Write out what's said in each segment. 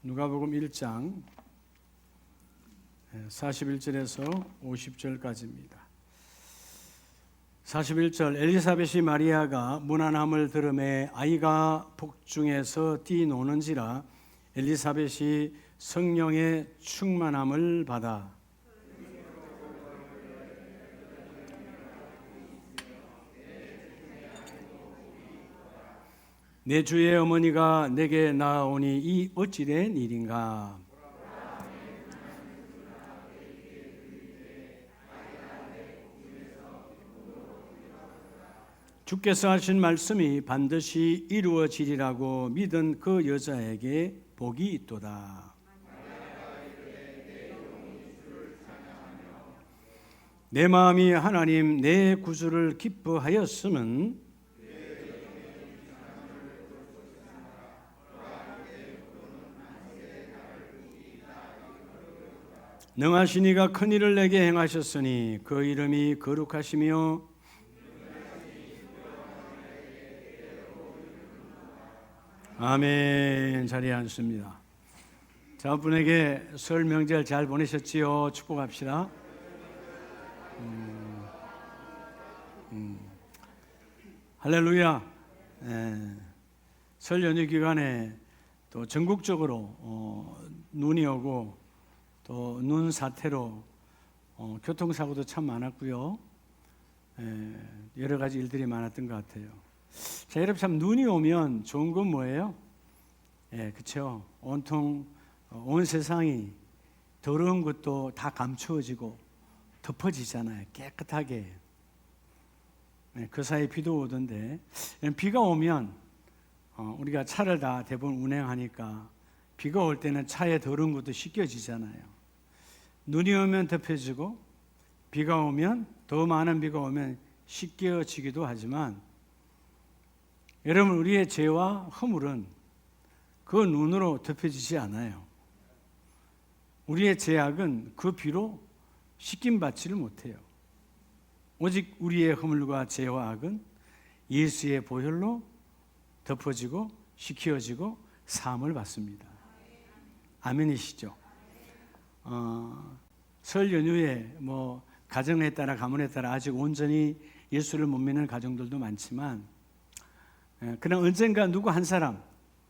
누가복음 1장 41절에서 50절까지입니다. 41절 엘리사벳이 마리아가 문안함을 들음에 아이가 복중에서 뛰노는지라 엘리사벳이 성령의 충만함을 받아 내 주의 어머니가 내게 나아오니 이 어찌된 일인가. 주께서 하신 말씀이 반드시 이루어지리라고 믿은 그 여자에게 복이 있도다. 내 마음이 하나님 내 구주를 기뻐하였음은 능하신 이가 큰 일을 내게 행하셨으니 그 이름이 거룩하시며 아멘. 자리에 앉습니다. 자, 분에게 설 명절 잘 보내셨지요? 축복합시다. 할렐루야. 설 연휴 기간에 또 전국적으로 눈이 오고 또 눈 사태로 교통사고도 참 많았고요. 여러 가지 일들이 많았던 것 같아요. 자, 여러분 참 눈이 오면 좋은 건 뭐예요? 그렇죠. 온통 온 세상이 더러운 것도 다 감추어지고 덮어지잖아요. 깨끗하게. 그 사이 비도 오던데 비가 오면 우리가 차를 다 대부분 운행하니까 비가 올 때는 차에 더러운 것도 씻겨지잖아요. 눈이 오면 덮여지고 비가 오면 더 많은 비가 오면 씻겨지기도 하지만 여러분 우리의 죄와 허물은 그 눈으로 덮여지지 않아요. 우리의 죄악은 그 비로 씻김받지를 못해요. 오직 우리의 허물과 죄와 악은 예수의 보혈로 덮어지고 씻겨지고 사함을 받습니다. 아멘이시죠? 설 연휴에 가정에 따라 가문에 따라 아직 온전히 예수를 못 믿는 가정들도 많지만 그러나 언젠가 누구 한 사람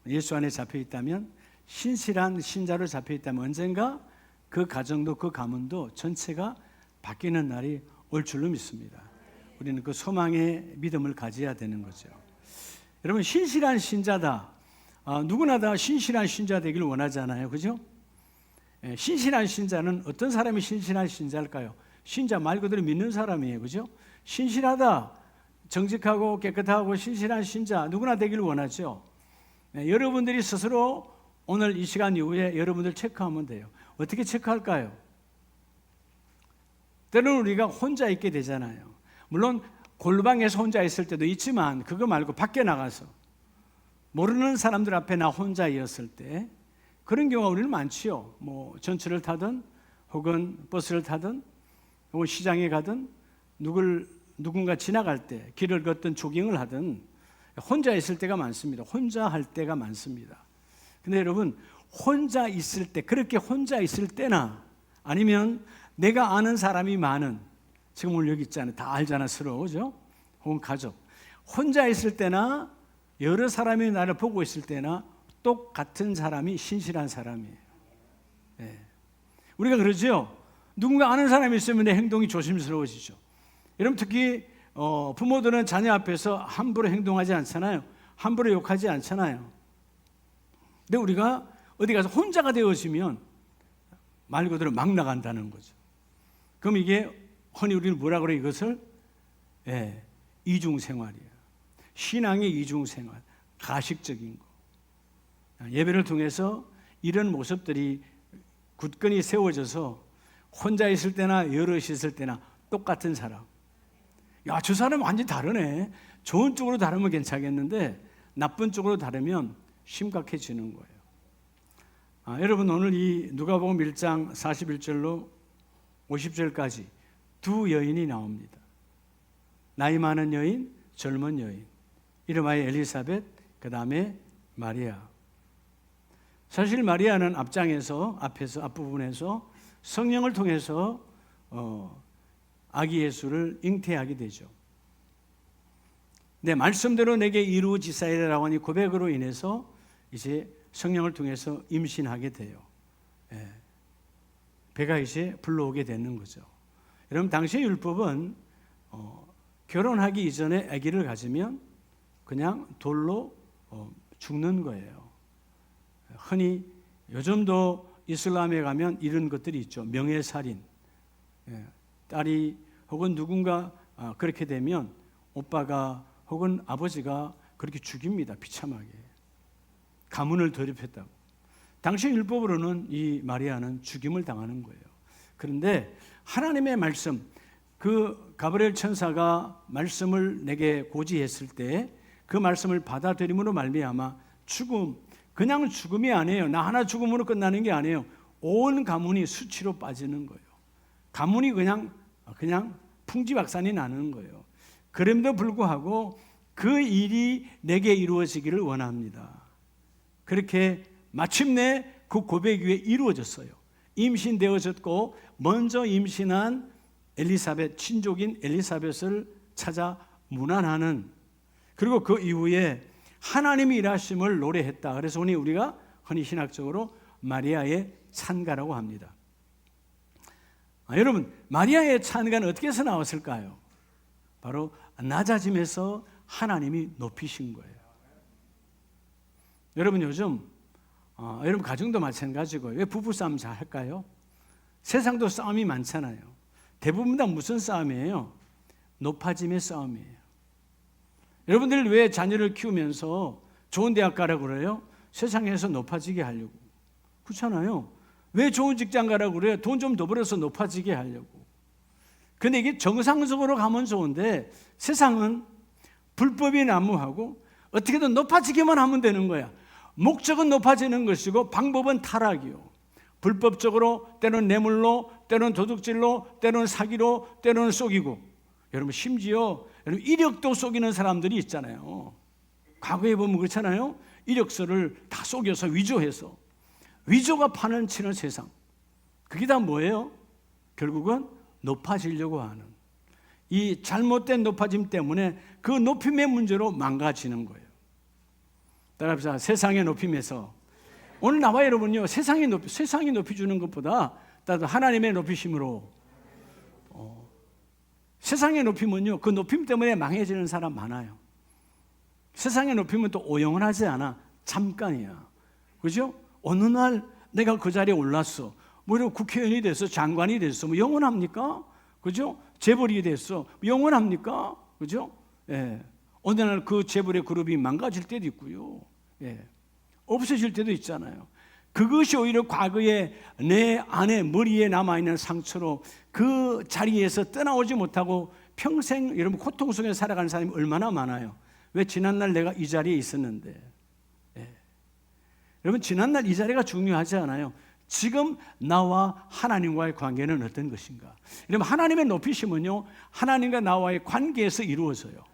예수 안에 잡혀 있다면 신실한 신자로 잡혀 있다면 언젠가 그 가정도 그 가문도 전체가 바뀌는 날이 올 줄로 믿습니다. 우리는 그 소망의 믿음을 가져야 되는 거죠. 여러분 신실한 신자다. 누구나 다 신실한 신자 되길 원하잖아요. 그죠? 신실한 신자는 어떤 사람이 신실한 신자일까요? 신자 말 그대로 믿는 사람이에요. 그죠? 신실하다, 정직하고 깨끗하고 신실한 신자 누구나 되길 원하죠. 여러분들이 스스로 오늘 이 시간 이후에 여러분들 체크하면 돼요. 어떻게 체크할까요? 때로는 우리가 혼자 있게 되잖아요. 물론 골방에서 혼자 있을 때도 있지만 그거 말고 밖에 나가서 모르는 사람들 앞에 나 혼자 있었을 때 그런 경우가 우리는 많지요. 전철을 타든 혹은 버스를 타든 혹은 시장에 가든 누군가 지나갈 때 길을 걷든 조깅을 하든 혼자 있을 때가 많습니다. 혼자 할 때가 많습니다. 근데 여러분 혼자 있을 때 그렇게 혼자 있을 때나 아니면 내가 아는 사람이 많은 지금 오늘 여기 있잖아요. 다 알잖아 서로. 그죠? 혹은 가족 혼자 있을 때나 여러 사람이 나를 보고 있을 때나 똑같은 사람이 신실한 사람이에요. 우리가 그러죠. 누군가 아는 사람이 있으면 내 행동이 조심스러워지죠. 여러분 특히 부모들은 자녀 앞에서 함부로 행동하지 않잖아요. 함부로 욕하지 않잖아요. 근데 우리가 어디 가서 혼자가 되어지면 말 그대로 막 나간다는 거죠. 그럼 이게 흔히 우리는 뭐라 그래 이것을? 이중생활이에요. 신앙의 이중생활, 가식적인 거. 예배를 통해서 이런 모습들이 굳건히 세워져서 혼자 있을 때나 여럿이 있을 때나 똑같은 사람. 야, 저 사람 완전히 다르네. 좋은 쪽으로 다르면 괜찮겠는데 나쁜 쪽으로 다르면 심각해지는 거예요. 여러분 오늘 이 누가복음 1장 41절로 50절까지 두 여인이 나옵니다. 나이 많은 여인, 젊은 여인. 이름하여 엘리사벳, 그 다음에 마리아. 사실 마리아는 앞부분에서 성령을 통해서 아기 예수를 잉태하게 되죠. 내 말씀대로 내게 이루어지사이다라고 하는 고백으로 인해서 이제 성령을 통해서 임신하게 돼요. 배가 이제 불러오게 되는 거죠. 여러분, 당시의 율법은 결혼하기 이전에 아기를 가지면 그냥 돌로 죽는 거예요. 흔히 요즘도 이슬람에 가면 이런 것들이 있죠. 명예살인. 딸이 혹은 누군가 그렇게 되면 오빠가 혹은 아버지가 그렇게 죽입니다. 비참하게. 가문을 더럽혔다고. 당시 율법으로는 이 마리아는 죽임을 당하는 거예요. 그런데 하나님의 말씀, 그 가브리엘 천사가 말씀을 내게 고지했을 때 그 말씀을 받아들임으로 말미암아 죽음, 그냥 죽음이 아니에요. 나 하나 죽음으로 끝나는 게 아니에요. 온 가문이 수치로 빠지는 거예요. 가문이 그냥 풍지박산이 나는 거예요. 그럼에도 불구하고 그 일이 내게 이루어지기를 원합니다. 그렇게 마침내 그 고백 위에 이루어졌어요. 임신되어졌고 먼저 임신한 엘리사벳, 친족인 엘리사벳을 찾아 문안하는, 그리고 그 이후에 하나님이 일하심을 노래했다. 그래서 우리가 흔히 신학적으로 마리아의 찬가라고 합니다. 여러분, 마리아의 찬가는 어떻게 해서 나왔을까요? 바로 낮아짐에서 하나님이 높이신 거예요. 여러분, 요즘 여러분 가정도 마찬가지고 왜 부부싸움 잘 할까요? 세상도 싸움이 많잖아요. 대부분 다 무슨 싸움이에요? 높아짐의 싸움이에요. 여러분들 왜 자녀를 키우면서 좋은 대학 가라고 그래요? 세상에서 높아지게 하려고. 그렇잖아요. 왜 좋은 직장 가라고 그래요? 돈 좀 더 벌어서 높아지게 하려고. 근데 이게 정상적으로 가면 좋은데 세상은 불법이 난무하고 어떻게든 높아지기만 하면 되는 거야. 목적은 높아지는 것이고 방법은 타락이요. 불법적으로, 때로는 뇌물로, 때로는 도둑질로, 때로는 사기로, 때로는 속이고. 여러분, 심지어 이력도 속이는 사람들이 있잖아요. 과거에 보면 그렇잖아요. 이력서를 다 속여서 위조해서. 위조가 파는 치는 세상. 그게 다 뭐예요? 결국은 높아지려고 하는, 이 잘못된 높아짐 때문에 그 높임의 문제로 망가지는 거예요. 따라합시다. 세상의 높임에서. 오늘 나와 여러분요, 세상이 높여주는 것보다 하나님의 높이심으로. 세상의 높임은요, 그 높임 때문에 망해지는 사람 많아요. 세상의 높임은 또 오영원하지 않아. 잠깐이야. 그죠? 어느 날 내가 그 자리에 올랐어. 뭐 이런 국회의원이 됐어, 장관이 됐어. 뭐 영원합니까? 그죠? 재벌이 됐어. 영원합니까? 그죠? 예. 어느 날 그 재벌의 그룹이 망가질 때도 있고요. 예. 없어질 때도 있잖아요. 그것이 오히려 과거에 내 안에 머리에 남아있는 상처로 그 자리에서 떠나오지 못하고 평생 여러분 고통 속에 살아가는 사람이 얼마나 많아요. 왜? 지난날 내가 이 자리에 있었는데. 예. 여러분, 지난날 이 자리가 중요하지 않아요. 지금 나와 하나님과의 관계는 어떤 것인가. 여러분, 하나님의 높이심은요, 하나님과 나와의 관계에서 이루어져요.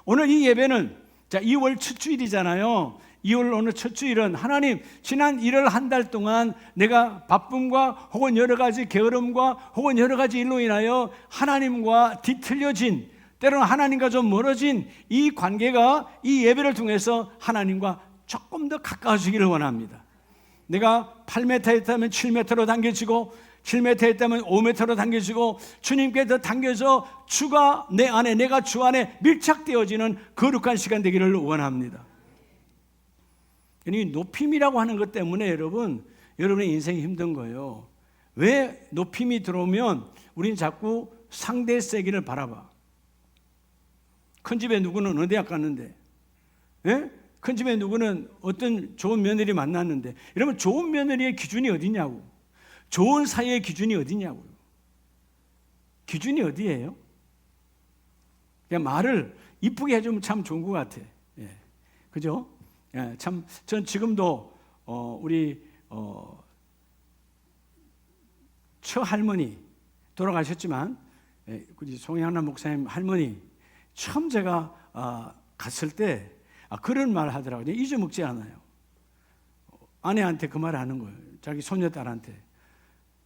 오늘 이 예배는 2월 첫 주일이잖아요. 2월 오늘 첫 주일은 하나님, 지난 1월 한 달 동안 내가 바쁨과 혹은 여러 가지 게으름과 혹은 여러 가지 일로 인하여 하나님과 뒤틀려진, 때로는 하나님과 좀 멀어진 이 관계가 이 예배를 통해서 하나님과 조금 더 가까워지기를 원합니다. 내가 8m 했다면 7m로 당겨지고 7m 했다면 5m로 당겨지고 주님께 더 당겨져 주가 내 안에, 내가 주 안에 밀착되어지는 거룩한 시간 되기를 원합니다. 이 높임이라고 하는 것 때문에 여러분의 인생이 힘든 거예요. 왜? 높임이 들어오면 우린 자꾸 상대 세기를 바라봐. 큰 집에 누구는 어느 대학 갔는데, 예? 큰 집에 누구는 어떤 좋은 며느리 만났는데, 여러분, 좋은 며느리의 기준이 어디냐고. 좋은 사이의 기준이 어디냐고요. 기준이 어디예요? 그냥 말을 이쁘게 해주면 참 좋은 것 같아. 예. 그죠? 예, 참, 전 지금도 우리 처할머니 돌아가셨지만, 우리 송영란 목사님 할머니 처음 제가 갔을 때 그런 말 하더라고요. 잊어먹지 않아요. 아내한테 그 말을 하는 거예요. 자기 손녀딸한테.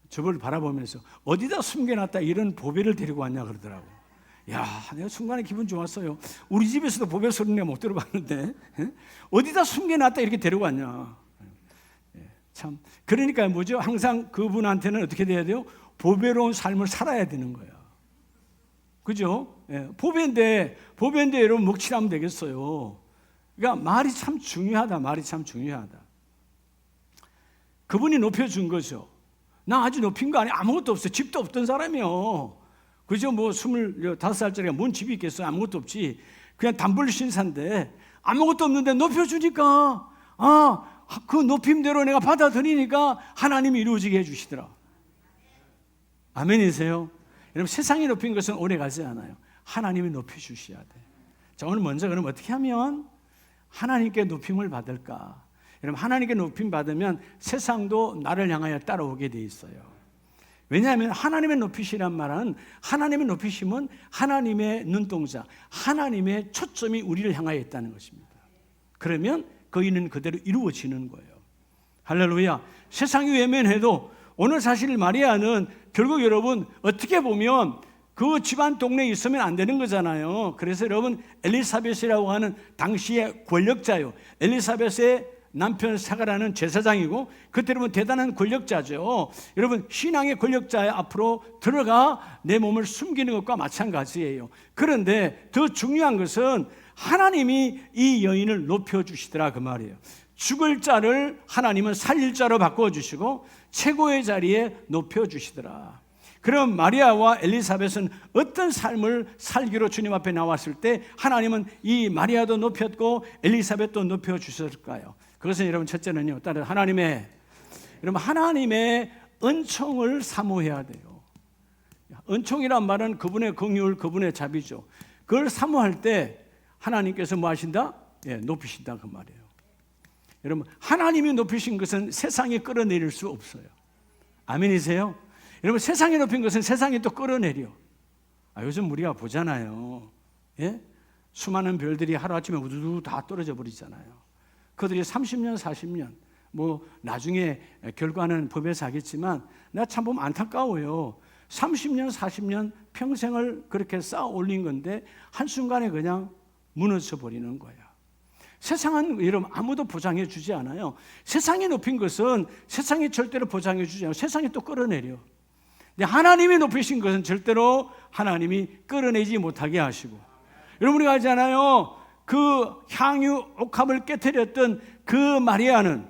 저를 바라보면서 어디다 숨겨놨다 이런 보배를 데리고 왔냐 그러더라고. 야, 내가 순간에 기분 좋았어요. 우리 집에서도 보배 소리 내가 못 들어봤는데 어디다 숨겨놨다 이렇게 데리고 왔냐. 참, 그러니까 뭐죠? 항상 그분한테는 어떻게 돼야 돼요? 보배로운 삶을 살아야 되는 거예요. 그죠? 보배인데 여러분 먹칠하면 되겠어요. 그러니까 말이 참 중요하다. 말이 참 중요하다. 그분이 높여준 거죠. 나 아주 높인 거 아니야. 아무것도 없어. 집도 없던 사람이요. 그죠? 뭐 25살짜리가 뭔 집이 있겠어요? 아무것도 없지. 그냥 단벌 신사인데 아무것도 없는데 높여주니까 그 높임대로 내가 받아들이니까 하나님이 이루어지게 해주시더라. 아멘이세요? 여러분, 세상이 높인 것은 오래 가지 않아요. 하나님이 높여주셔야 돼. 자, 오늘 먼저 그럼 어떻게 하면 하나님께 높임을 받을까? 여러분, 하나님께 높임 받으면 세상도 나를 향하여 따라오게 돼 있어요. 왜냐하면 하나님의 높이시란 말은, 하나님의 높이심은 하나님의 눈동자, 하나님의 초점이 우리를 향하여 있다는 것입니다. 그러면 그 일은 그대로 이루어지는 거예요. 할렐루야. 세상이 외면해도 오늘 사실 마리아는 결국 여러분 어떻게 보면 그 집안 동네에 있으면 안 되는 거잖아요. 그래서 여러분 엘리사벳이라고 하는 당시의 권력자요. 엘리사벳의 남편 사가라는 제사장이고 그때 여러분 대단한 권력자죠. 여러분 신앙의 권력자 앞으로 들어가 내 몸을 숨기는 것과 마찬가지예요. 그런데 더 중요한 것은 하나님이 이 여인을 높여주시더라 그 말이에요. 죽을 자를 하나님은 살릴 자로 바꿔주시고 최고의 자리에 높여주시더라. 그럼 마리아와 엘리사벳은 어떤 삶을 살기로 주님 앞에 나왔을 때 하나님은 이 마리아도 높였고 엘리사벳도 높여주셨을까요? 그것은 여러분 첫째는요, 다른 여러분 하나님의 은총을 사모해야 돼요. 은총이란 말은 그분의 긍휼, 그분의 자비죠. 그걸 사모할 때 하나님께서 뭐 하신다? 높이신다 그 말이에요. 여러분 하나님이 높이신 것은 세상에 끌어내릴 수 없어요. 아멘이세요? 여러분 세상에 높인 것은 세상이 또 끌어내려. 요즘 우리가 보잖아요. 수많은 별들이 하루아침에 우두두 다 떨어져 버리잖아요. 그들이 30년, 40년 뭐 나중에 결과는 법에서 하겠지만 나 참 보면 안타까워요. 30년, 40년 평생을 그렇게 쌓아 올린 건데 한순간에 그냥 무너져 버리는 거야. 세상은 여러분 아무도 보장해 주지 않아요. 세상이 높인 것은 세상이 절대로 보장해 주지 않아요. 세상이 또 끌어내려. 근데 하나님이 높이신 것은 절대로 하나님이 끌어내지 못하게 하시고, 여러분 우리가 알잖아요. 그 향유 옥합을 깨뜨렸던 그 마리아는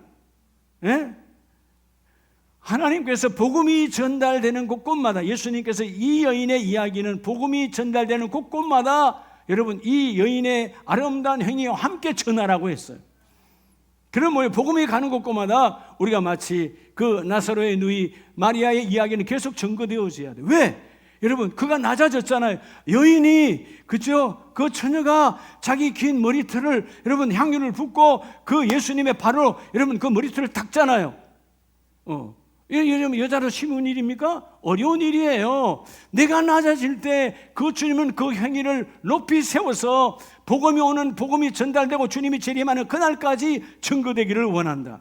하나님께서 복음이 전달되는 곳곳마다, 예수님께서 이 여인의 이야기는 복음이 전달되는 곳곳마다 여러분 이 여인의 아름다운 행위와 함께 전하라고 했어요. 그럼 뭐예요? 복음이 가는 곳곳마다 우리가 마치 그 나사로의 누이 마리아의 이야기는 계속 전거되어져야 돼요. 왜? 여러분 그가 낮아졌잖아요. 여인이 그죠? 그 처녀가 자기 긴 머리털을 여러분 향유를 붓고 그 예수님의 발로 여러분 그 머리털을 닦잖아요. 여자로 쉬운 일입니까? 어려운 일이에요. 내가 낮아질 때 그 주님은 그 행위를 높이 세워서 복음이 오는, 복음이 전달되고 주님이 재림하는 그날까지 증거되기를 원한다.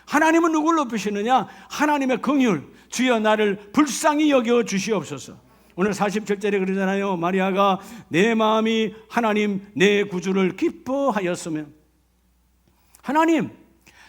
하나님은 누구를 높이시느냐? 하나님의 긍휼, 주여 나를 불쌍히 여겨 주시옵소서. 오늘 47절에 그러잖아요. 마리아가 내 마음이 하나님 내 구주를 기뻐하였으면, 하나님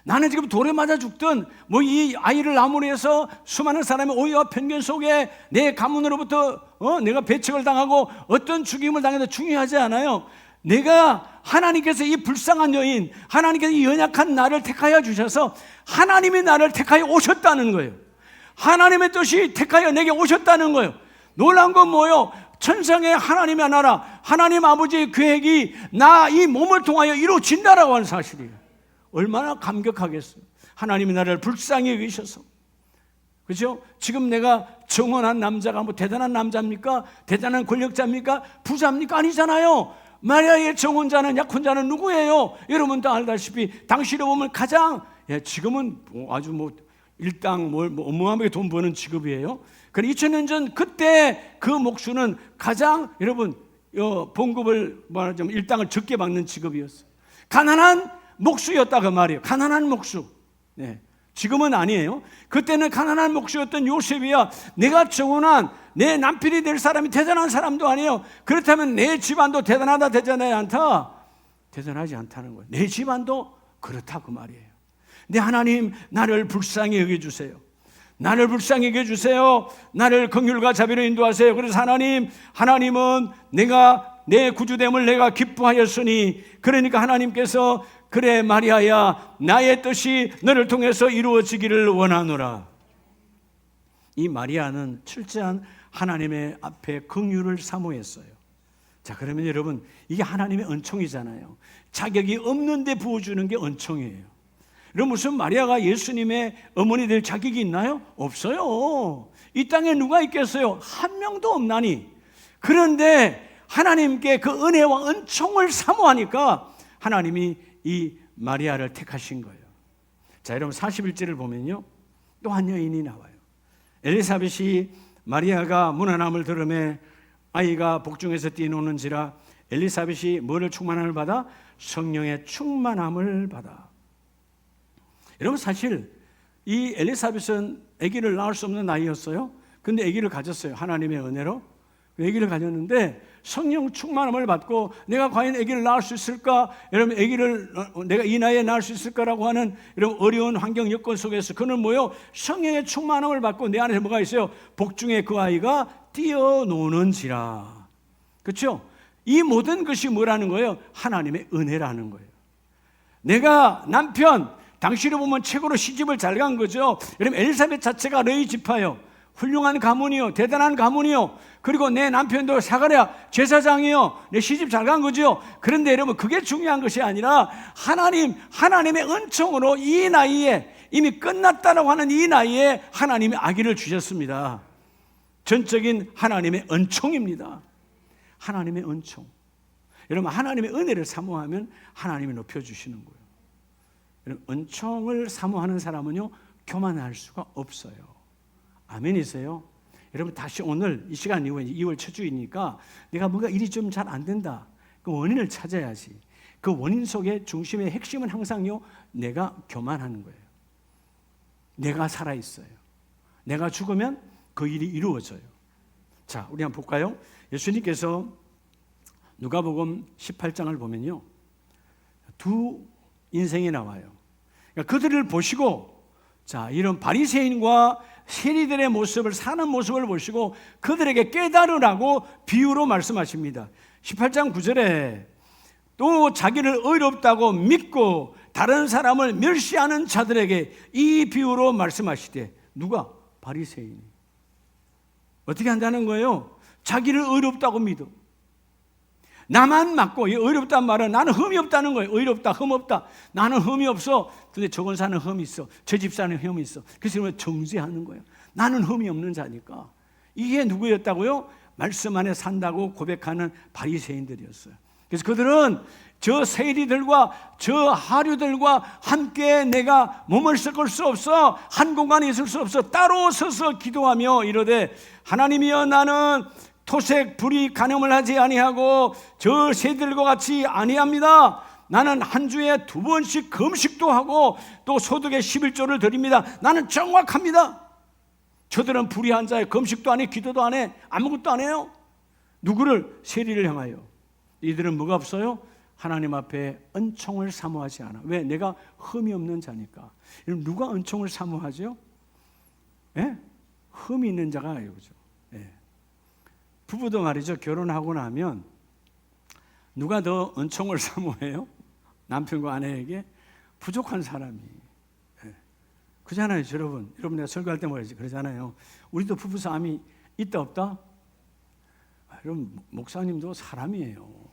나는 지금 돌에 맞아 죽든 뭐 이 아이를 나무로 해서 수많은 사람의 오해와 편견 속에 내 가문으로부터 내가 배척을 당하고 어떤 죽임을 당해도 중요하지 않아요. 내가 하나님께서 이 불쌍한 여인, 하나님께서 이 연약한 나를 택하여 주셔서 하나님이 나를 택하여 오셨다는 거예요. 하나님의 뜻이 택하여 내게 오셨다는 거예요. 놀라운 건 뭐예요? 천상의 하나님의 나라, 하나님 아버지의 계획이 나 이 몸을 통하여 이루어진다라고 하는 사실이에요. 얼마나 감격하겠어요. 하나님이 나를 불쌍히 여기셔서. 그렇죠? 지금 내가 정원한 남자가 뭐 대단한 남자입니까? 대단한 권력자입니까? 부자입니까? 아니잖아요. 마리아의 정혼자는, 약혼자는 누구예요? 여러분 다 알다시피 당시로 보면 가장 지금은 아주 일당 어마어마하게 돈 버는 직업이에요. 그런데 2000년 전 그때 그 목수는 가장 여러분 봉급을 말하자면 일당을 적게 받는 직업이었어요. 가난한 목수였다 그 말이에요. 가난한 목수. 네. 지금은 아니에요. 그때는 가난한 목수였던 요셉이야 내가 정혼한 내 남편이 될 사람이 대단한 사람도 아니에요. 그렇다면 내 집안도 대단하다 대단하지 않다? 대단하지 않다는 거예요. 내 집안도 그렇다 그 말이에요. 근데 하나님 나를 불쌍히 여겨주세요. 나를 불쌍히 여겨주세요. 나를 긍휼과 자비로 인도하세요. 그래서 하나님은 내가 내 구주됨을 내가 기뻐하였으니 그러니까 하나님께서 그래 마리아야 나의 뜻이 너를 통해서 이루어지기를 원하노라. 이 마리아는 철저한 하나님의 앞에 긍휼을 사모했어요. 자, 그러면 여러분 이게 하나님의 은총이잖아요. 자격이 없는데 부어주는 게 은총이에요. 그럼 무슨 마리아가 예수님의 어머니 될 자격이 있나요? 없어요. 이 땅에 누가 있겠어요? 한 명도 없나니. 그런데 하나님께 그 은혜와 은총을 사모하니까 하나님이 이 마리아를 택하신 거예요. 자, 여러분 41절을 보면요 또 한 여인이 나와요. 엘리사벳이 마리아가 문안함을 들으매 아이가 복중에서 뛰노는지라 엘리사벳이 뭐를 충만함을 받아? 성령의 충만함을 받아. 여러분 사실 이 엘리사벳은 아기를 낳을 수 없는 나이였어요. 근데 아기를 가졌어요. 하나님의 은혜로 아기를 가졌는데 성령 충만함을 받고 내가 과연 아기를 낳을 수 있을까? 여러분 아기를 내가 이 나이에 낳을 수 있을까라고 하는 여러분 어려운 환경 여건 속에서 그는 뭐요? 성령의 충만함을 받고 내 안에 뭐가 있어요? 복중에 그 아이가 뛰어노는지라. 그렇죠? 이 모든 것이 뭐라는 거예요? 하나님의 은혜라는 거예요. 내가 남편 당시로 보면 최고로 시집을 잘 간 거죠. 여러분 엘리사벳 자체가 레위 지파요. 훌륭한 가문이요. 대단한 가문이요. 그리고 내 남편도 사가랴 제사장이요. 내 시집 잘 간 거죠. 그런데 여러분 그게 중요한 것이 아니라 하나님의 은총으로 이 나이에 이미 끝났다라고 하는 이 나이에 하나님이 아기를 주셨습니다. 전적인 하나님의 은총입니다. 하나님의 은총. 여러분 하나님의 은혜를 사모하면 하나님이 높여주시는 거예요. 여러분 은총을 사모하는 사람은요 교만할 수가 없어요. 아멘이세요? 여러분 다시 오늘 이 시간 이후에 2월 첫 주이니까 내가 뭔가 일이 좀 잘 안 된다. 그 원인을 찾아야지. 그 원인 속에 중심의 핵심은 항상요 내가 교만하는 거예요. 내가 살아있어요. 내가 죽으면 그 일이 이루어져요. 자, 우리 한번 볼까요? 예수님께서 누가복음 18장을 보면요 두 인생이 나와요. 그러니까 그들을 보시고 자 이런 바리새인과 세리들의 모습을 사는 모습을 보시고 그들에게 깨달으라고 비유로 말씀하십니다. 18장 9절에 또 자기를 의롭다고 믿고 다른 사람을 멸시하는 자들에게 이 비유로 말씀하시되 누가? 바리새인이. 어떻게 한다는 거예요? 자기를 의롭다고 믿어. 나만 맞고, 의롭다는 말은 나는 흠이 없다는 거예요. 의롭다, 흠 없다. 나는 흠이 없어. 근데 저건 사는 흠이 있어. 저 집 사는 흠이 있어. 그래서 정죄하는 거예요. 나는 흠이 없는 자니까. 이게 누구였다고요? 말씀 안에 산다고 고백하는 바리새인들이었어요. 그래서 그들은 저 세리들과 저 하류들과 함께 내가 몸을 섞을 수 없어. 한 공간에 있을 수 없어. 따로 서서 기도하며 이르되 하나님이여 나는 토색 불이 간염을 하지 아니하고 저 새들과 같이 아니합니다. 나는 한 주에 2번씩 금식도 하고 또 소득의 11조를 드립니다. 나는 정확합니다. 저들은 불의한 자의 금식도 안 해, 기도도 안 해, 아무것도 안 해요. 누구를? 세리를 향하여. 이들은 뭐가 없어요? 하나님 앞에 은총을 사모하지 않아. 왜? 내가 흠이 없는 자니까. 누가 은총을 사모하죠? 예? 흠이 있는 자가 아니죠. 예. 부부도 말이죠. 결혼하고 나면 누가 더 은총을 사모해요? 남편과 아내에게? 부족한 사람이. 예. 그잖아요, 여러분. 여러분 내가 설교할 때 말이지 그러잖아요. 우리도 부부싸움이 있다 없다? 여러분 목사님도 사람이에요.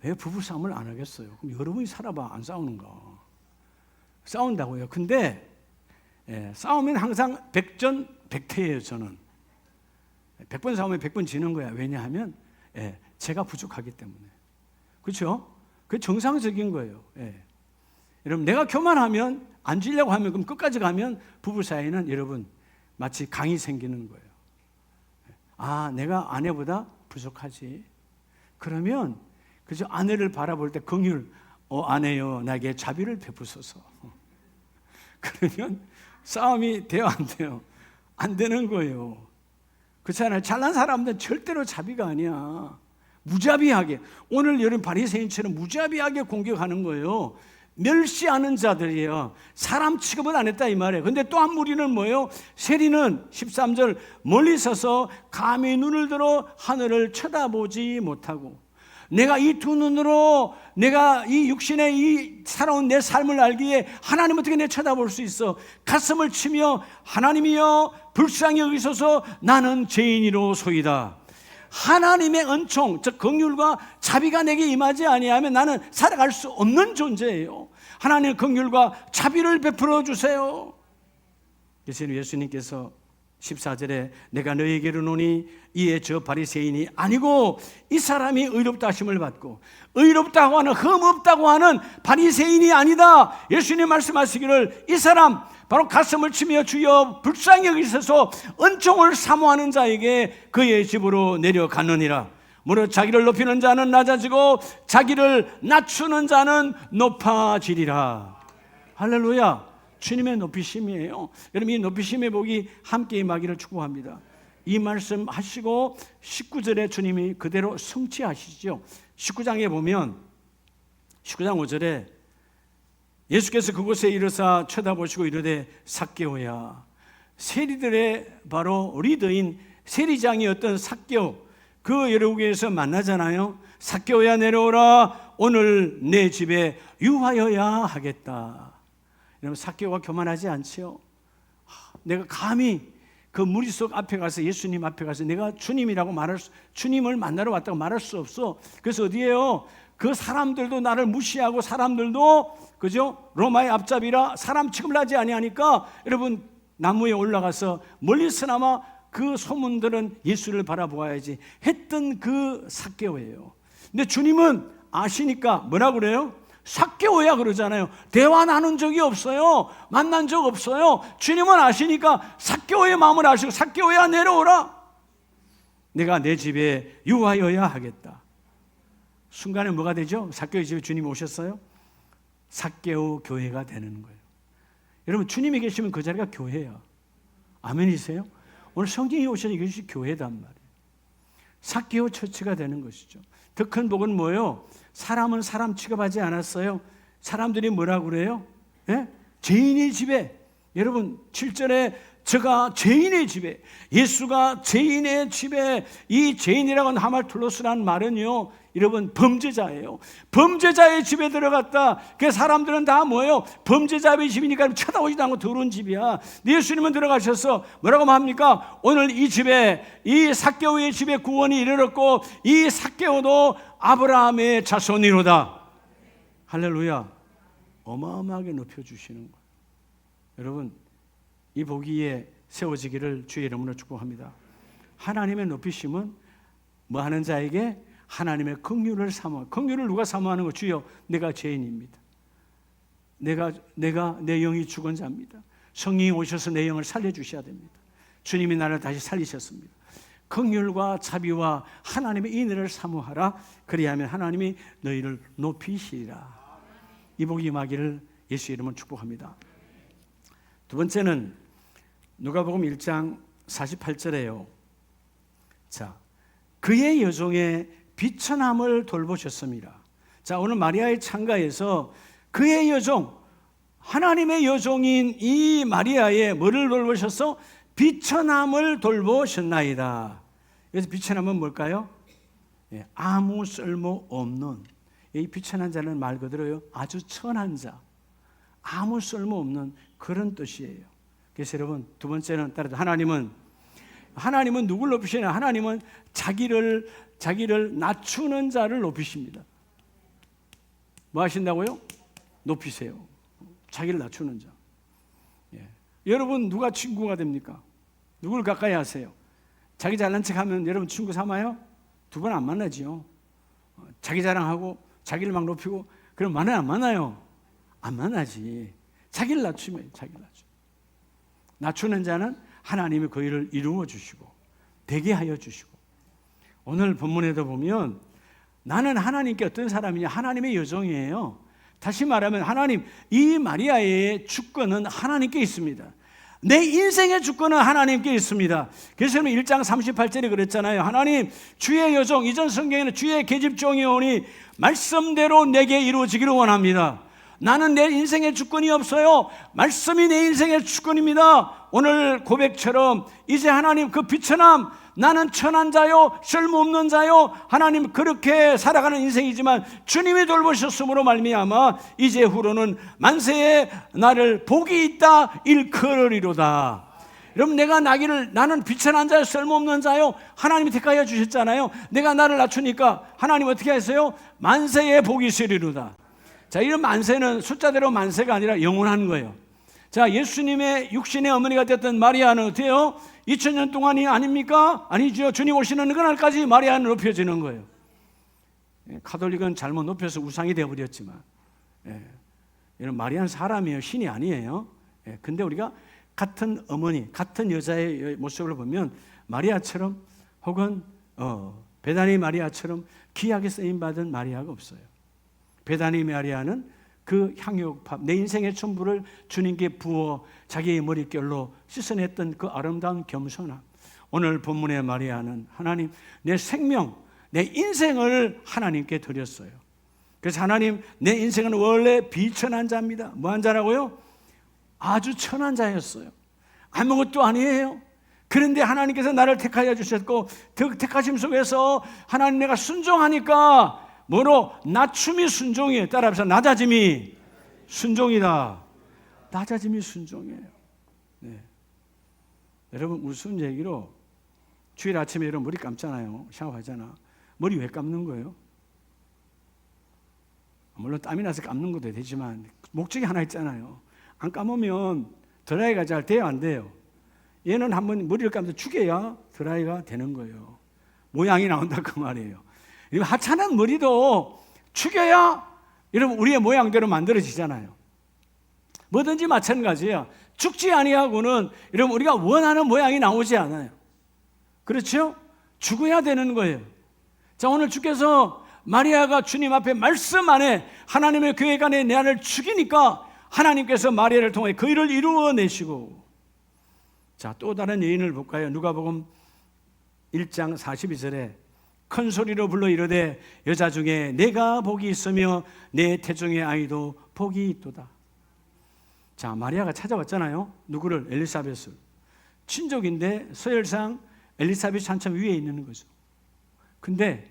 왜 부부싸움을 안 하겠어요? 그럼 여러분이 살아봐. 안 싸우는가? 싸운다고요. 근데 싸우면 항상 백전백패예요. 저는 100번 싸우면 100번 지는 거야. 왜냐하면 제가 부족하기 때문에. 그렇죠? 그게 정상적인 거예요. 여러분 내가 교만하면 안 지려고 하면 그럼 끝까지 가면 부부 사이는 여러분 마치 강이 생기는 거예요. 아 내가 아내보다 부족하지. 그러면 그저 아내를 바라볼 때 긍휼 아내여 나에게 자비를 베푸소서. 그러면 싸움이 돼요, 안 돼요? 안 되는 거예요. 그렇잖아요. 잘난 사람들은 절대로 자비가 아니야. 무자비하게, 오늘 여러분 바리새인처럼 무자비하게 공격하는 거예요. 멸시하는 자들이에요. 사람 취급을 안 했다 이 말이에요. 근데 또 한 무리는 뭐예요? 세리는 13절 멀리 서서 감히 눈을 들어 하늘을 쳐다보지 못하고, 내가 이 두 눈으로 내가 이 육신의 이 살아온 내 삶을 알기에 하나님 어떻게 내 쳐다볼 수 있어? 가슴을 치며 하나님이여 불쌍히 여기소서 나는 죄인이로소이다. 하나님의 은총, 즉 긍휼과 자비가 내게 임하지 아니하면 나는 살아갈 수 없는 존재예요. 하나님의 긍휼과 자비를 베풀어 주세요. 그래서 예수님께서 14절에 내가 너희에게 이르노니 이에 저 바리새인이 아니고 이 사람이 의롭다 하심을 받고, 의롭다고 하는 흠없다고 하는 바리새인이 아니다. 예수님 말씀하시기를 이 사람 바로 가슴을 치며 주여 불쌍히 여기소서 은총을 사모하는 자에게 그의 집으로 내려갔느니라. 무릇 자기를 높이는 자는 낮아지고 자기를 낮추는 자는 높아지리라. 할렐루야. 주님의 높이심이에요. 여러분 이 높이심의 복이 함께 임하기를 축복합니다. 이 말씀 하시고 19절에 주님이 그대로 성취하시죠. 19장에 보면 19장 5절에 예수께서 그곳에 이르사 쳐다보시고 이르되 삭개오야. 세리들의 바로 리더인 세리장이었던 삭개오, 그 여러분께서 만나잖아요. 삭개오야 내려오라. 오늘 내 집에 유하여야 하겠다. 여러분 삭개오가 교만하지 않지요. 내가 감히 그 무리속 앞에 가서 예수님 앞에 가서 내가 주님이라고 주님을 만나러 왔다고 말할 수 없어. 그래서 어디에요? 그 사람들도 나를 무시하고 사람들도 그죠? 로마의 앞잡이라 사람 취급을 하지 아니하니까 여러분 나무에 올라가서 멀리서나마 그 소문들은 예수를 바라보아야지 했던 그 삭개오예요. 근데 주님은 아시니까 뭐라 그래요? 삭개오야 그러잖아요. 대화 나눈 적이 없어요. 만난 적 없어요. 주님은 아시니까 삭개오의 마음을 아시고 삭개오야 내려오라. 내가 내 집에 유하여야 하겠다. 순간에 뭐가 되죠? 삭개오의 집에 주님이 오셨어요. 삭개오 교회가 되는 거예요. 여러분 주님이 계시면 그 자리가 교회야. 아멘이세요? 오늘 성령이 오셔서 이것이 교회단 말이에요. 삭개오 처치가 되는 것이죠. 더 큰 복은 뭐예요? 사람은 사람 취급하지 않았어요. 사람들이 뭐라고 그래요? 예? 죄인의 집에, 여러분 7절에 저가 죄인의 집에, 예수가 죄인의 집에, 이 죄인이라고 하는 하말툴로스라는 말은요 여러분 범죄자예요. 범죄자의 집에 들어갔다. 그 사람들은 다 뭐예요? 범죄자의 집이니까 쳐다보지도 않고 더러운 집이야. 예수님은 들어가셔서 뭐라고 합니까? 오늘 이 집에, 이 삭개오의 집에 구원이 이르렀고 이 삭개오도 아브라함의 자손이로다. 할렐루야. 어마어마하게 높여주시는 거예요. 여러분 이 복 위에 세워지기를 주의 이름으로 축복합니다. 하나님의 높이심은 뭐 하는 자에게? 하나님의 긍휼을 사모. 긍휼을 누가 사모하는 거? 주여 내가 죄인입니다. 내가 내 영이 죽은 자입니다. 성령이 오셔서 내 영을 살려주셔야 됩니다. 주님이 나를 다시 살리셨습니다. 긍휼과 자비와 하나님의 인애를 사모하라. 그리하면 하나님이 너희를 높이시리라. 이 복이 임하기를 예수 이름으로 축복합니다. 두 번째는 누가복음 1장 48절에요. 자, 그의 여종의 비천함을 돌보셨습니다. 자, 오늘 마리아의 창가에서 그의 여종, 하나님의 여종인 이 마리아의 뭐를 돌보셨어? 비천함을 돌보셨나이다. 그래서 비천함은 뭘까요? 예, 아무 쓸모 없는, 이 비천한 자는 말 그대로요 아주 천한 자, 아무 쓸모 없는 그런 뜻이에요. 그래서 여러분 두 번째는 따라서 하나님은 누굴 높이시냐? 하나님은 자기를 낮추는 자를 높이십니다. 뭐 하신다고요? 높이세요. 자기를 낮추는 자. 예. 여러분 누가 친구가 됩니까? 누굴 가까이 하세요? 자기 잘난 척하면 여러분 친구 삼아요? 두 번 안 만나지요. 자기 자랑하고 자기를 막 높이고 그럼 만나요 안 만나요? 안 만나지. 자기를 낮추면 자기를 낮추는 자는 하나님이 그 일을 이루어 주시고 되게 하여 주시고, 오늘 본문에도 보면 나는 하나님께 어떤 사람이냐? 하나님의 여종이에요. 다시 말하면 하나님, 이 마리아의 주권은 하나님께 있습니다. 내 인생의 주권은 하나님께 있습니다. 그래서 1장 38절에 그랬잖아요. 하나님, 주의 여종, 이전 성경에는 주의 계집종이 오니 말씀대로 내게 이루어지기를 원합니다. 나는 내 인생의 주권이 없어요. 말씀이 내 인생의 주권입니다. 오늘 고백처럼 이제 하나님 그 비천함, 나는 천한 자요 쓸모없는 자요, 하나님 그렇게 살아가는 인생이지만 주님이 돌보셨으므로 말미암아 이제후로는 만세에 나를 복이 있다 일컬으리로다. 여러분, 내가 나는 비천한 자요 쓸모없는 자요, 하나님이 택하여 주셨잖아요. 내가 나를 낮추니까 하나님 어떻게 하세요? 만세에 복이 있으리로다. 자, 이런 만세는 숫자대로 만세가 아니라 영원한 거예요. 자, 예수님의 육신의 어머니가 됐던 마리아는 어때요? 2000년 동안이 아닙니까? 아니죠. 주님 오시는 그날까지 마리아는 높여지는 거예요. 카톨릭은 잘못 높여서 우상이 되어버렸지만, 이런 마리아는 사람이에요. 신이 아니에요. 근데 우리가 같은 어머니, 같은 여자의 모습을 보면 마리아처럼 혹은 베다니 마리아처럼 귀하게 쓰임받은 마리아가 없어요. 베다니 마리아는 그 향유밥, 내 인생의 전부를 주님께 부어 자기의 머릿결로 씻어냈던 그 아름다운 겸손함. 오늘 본문의 마리아는 하나님, 내 생명, 내 인생을 하나님께 드렸어요. 그래서 하나님, 내 인생은 원래 비천한 자입니다. 뭐한 자라고요? 아주 천한 자였어요. 아무것도 아니에요. 그런데 하나님께서 나를 택하여 주셨고, 그 택하심 속에서 하나님, 내가 순종하니까 뭐로? 낮춤이 순종이에요. 따라합시다. 낮아짐이 순종이다. 낮아짐이 순종이에요. 네. 여러분, 무슨 얘기로 주일 아침에 여러분 머리 감잖아요. 샤워하잖아. 머리 왜 감는 거예요? 물론 땀이 나서 감는 것도 되지만 목적이 하나 있잖아요. 안 감으면 드라이가 잘 돼요, 안 돼요? 얘는 한번 머리를 감아서 죽여야 드라이가 되는 거예요. 모양이 나온다 그 말이에요. 하찮은 머리도 축여야 여러분 우리의 모양대로 만들어지잖아요. 뭐든지 마찬가지예요. 죽지 아니하고는 여러분 우리가 원하는 모양이 나오지 않아요. 그렇죠? 죽어야 되는 거예요. 자, 오늘 주께서 마리아가 주님 앞에 말씀 안에 하나님의 교회 간에 내 안을 죽이니까 하나님께서 마리아를 통해 그 일을 이루어내시고, 자, 또 다른 예인을 볼까요? 누가복음 1장 42절에 큰 소리로 불러 이르되 여자 중에 내가 복이 있으며 내 태중의 아이도 복이 있도다. 자, 마리아가 찾아왔잖아요. 누구를? 엘리사벳을. 친족인데 서열상 엘리사벳이 한참 위에 있는 거죠. 근데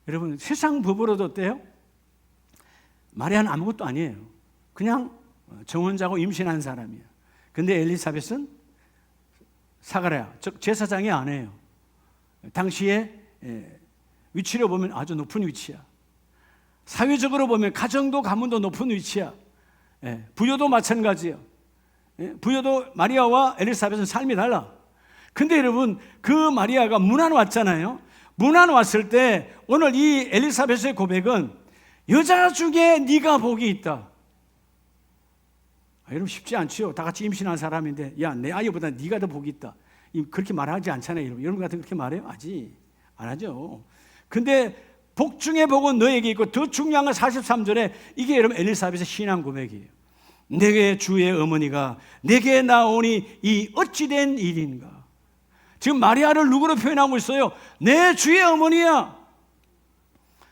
여러분, 세상 법으로도 어때요? 마리아는 아무것도 아니에요. 그냥 정혼자고 임신한 사람이에요. 근데 엘리사벳은 사가랴, 즉 제사장의 아내예요. 당시에 위치로 보면 아주 높은 위치야. 사회적으로 보면 가정도 가문도 높은 위치야. 부여도 마찬가지예요. 부여도 마리아와 엘리사벳은 삶이 달라. 근데 여러분, 그 마리아가 문안 왔잖아요. 문안 왔을 때 오늘 이 엘리사벳의 고백은 여자 중에 네가 복이 있다. 여러분, 쉽지 않죠. 다 같이 임신한 사람인데 야, 내 아이보다 네가 더 복이 있다. 그렇게 말하지 않잖아요. 여러분 같은 그렇게 말해요? 아직 안 하죠. 근데 복 중에 복은 너에게 있고, 더 중요한 건 43절에 이게 여러분 엘리사벳의 신앙 고백이에요. 내게 주의 어머니가 내게 나오니 이 어찌된 일인가. 지금 마리아를 누구로 표현하고 있어요? 내 주의 어머니야.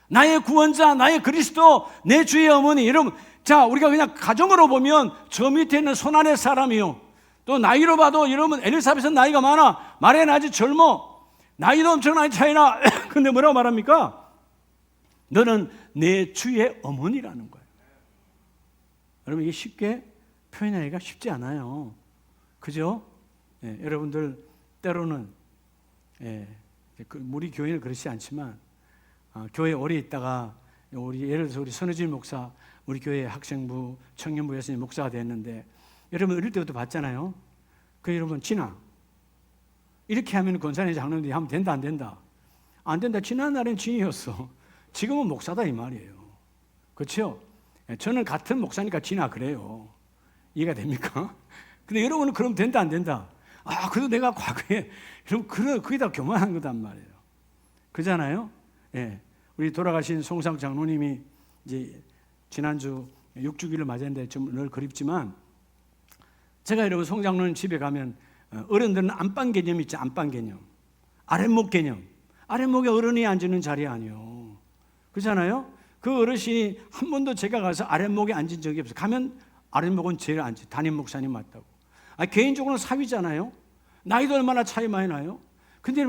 나의 구원자, 나의 그리스도, 내 주의 어머니. 여러분, 자, 우리가 그냥 가정으로 보면 저 밑에 있는 손안의 사람이요, 또 나이로 봐도 여러분 엘리사벳은 나이가 많아, 마리아는 아직 젊어, 나이도 엄청나게 차이나. 근데 뭐라고 말합니까? 너는 내 주의 어머니라는 거예요. 여러분, 이게 쉽게 표현하기가 쉽지 않아요. 그죠? 여러분들 때로는 우리 교회는 그렇지 않지만 교회 오래 있다가 예를 들어서 우리 선우진 목사, 우리 교회 학생부, 청년부에서 목사가 됐는데, 여러분 어릴 때부터 봤잖아요. 그 여러분, 진아 이렇게 하면 권사님 장로님들이 하면 된다 안 된다? 안 된다. 지난 날엔 진이었어. 지금은 목사다 이 말이에요. 그렇죠? 저는 같은 목사니까 진아 그래요. 이해가 됩니까? 근데 여러분은 그럼 된다 안 된다? 그래도 내가 과거에 여러분 그게 다 교만한 거단 말이에요. 그잖아요? 우리 돌아가신 송상 장로님이 이제 지난주 6주기를 맞았는데 좀 늘 그립지만 제가 여러분 송장로님 집에 가면 어른들은 안방 개념 있죠. 안방 개념. 아랫목 개념. 아랫목에 어른이 앉는 자리 아니에요. 그렇잖아요. 그 어르신이 한 번도 제가 가서 아랫목에 앉은 적이 없어요. 가면 아랫목은 제일 앉지. 담임 목사님 맞다고. 개인적으로는 사위잖아요. 나이도 얼마나 차이 많이 나요. 근데